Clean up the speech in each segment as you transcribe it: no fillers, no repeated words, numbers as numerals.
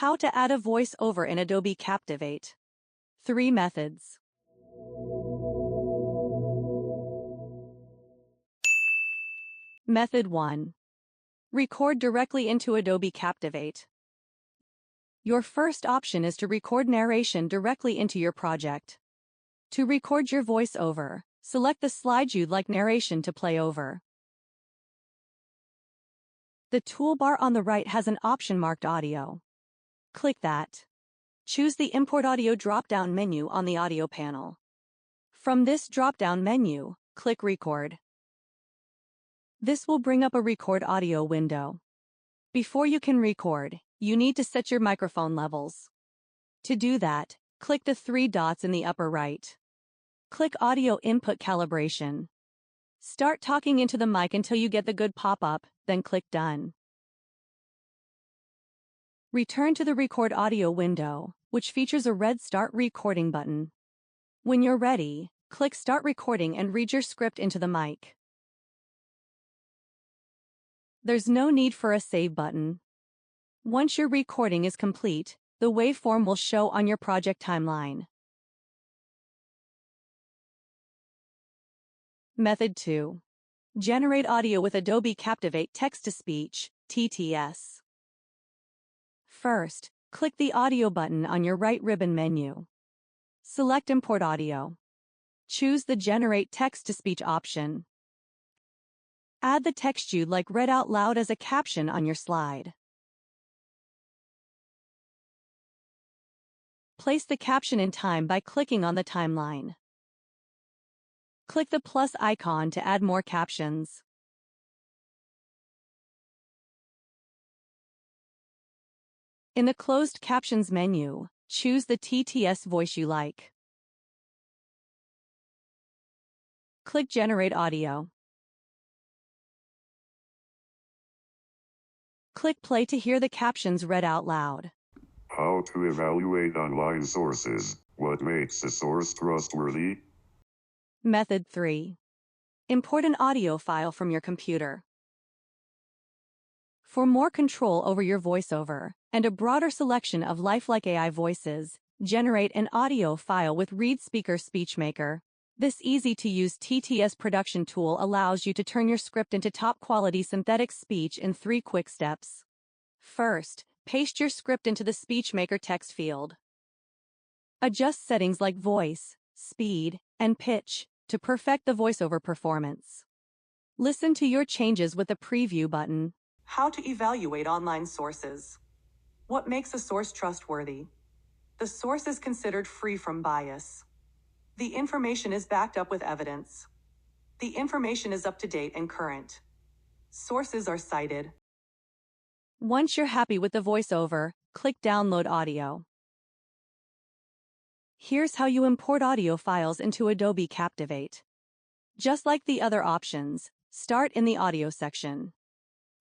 How to add a voiceover in Adobe Captivate. 3 methods. Method 1. Record directly into Adobe Captivate. Your first option is to record narration directly into your project. To record your voiceover, select the slide you'd like narration to play over. The toolbar on the right has an option marked Audio. Click that. Choose the Import Audio drop-down menu on the audio panel. From this drop-down menu, click Record. This will bring up a Record Audio window. Before you can record, you need to set your microphone levels. To do that, click the 3 dots in the upper right. Click Audio Input Calibration. Start talking into the mic until you get the good pop-up, then click Done. Return to the Record Audio window, which features a red Start Recording button. When you're ready, click Start Recording and read your script into the mic. There's no need for a Save button. Once your recording is complete, the waveform will show on your project timeline. Method 2. Generate audio with Adobe Captivate Text-to-Speech, TTS. First, click the Audio button on your right ribbon menu. Select Import Audio. Choose the Generate Text-to-Speech option. Add the text you'd like read out loud as a caption on your slide. Place the caption in time by clicking on the timeline. Click the plus icon to add more captions. In the Closed Captions menu, choose the TTS voice you like. Click Generate Audio. Click Play to hear the captions read out loud. How to evaluate online sources. What makes a source trustworthy? Method 3. Import an audio file from your computer. For more control over your voiceover and a broader selection of lifelike AI voices, generate an audio file with ReadSpeaker SpeechMaker. This easy-to-use TTS production tool allows you to turn your script into top-quality synthetic speech in 3 quick steps. First, paste your script into the SpeechMaker text field. Adjust settings like voice, speed, and pitch to perfect the voiceover performance. Listen to your changes with the Preview button. How to evaluate online sources. What makes a source trustworthy? The source is considered free from bias. The information is backed up with evidence. The information is up to date and current. Sources are cited. Once you're happy with the voiceover, click Download Audio. Here's how you import audio files into Adobe Captivate. Just like the other options, start in the Audio section.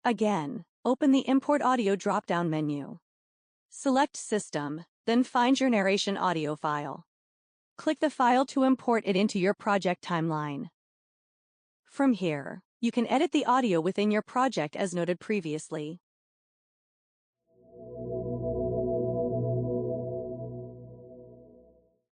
Again, open the Import Audio drop-down menu. Select System, then find your narration audio file. Click the file to import it into your project timeline. From here, you can edit the audio within your project as noted previously.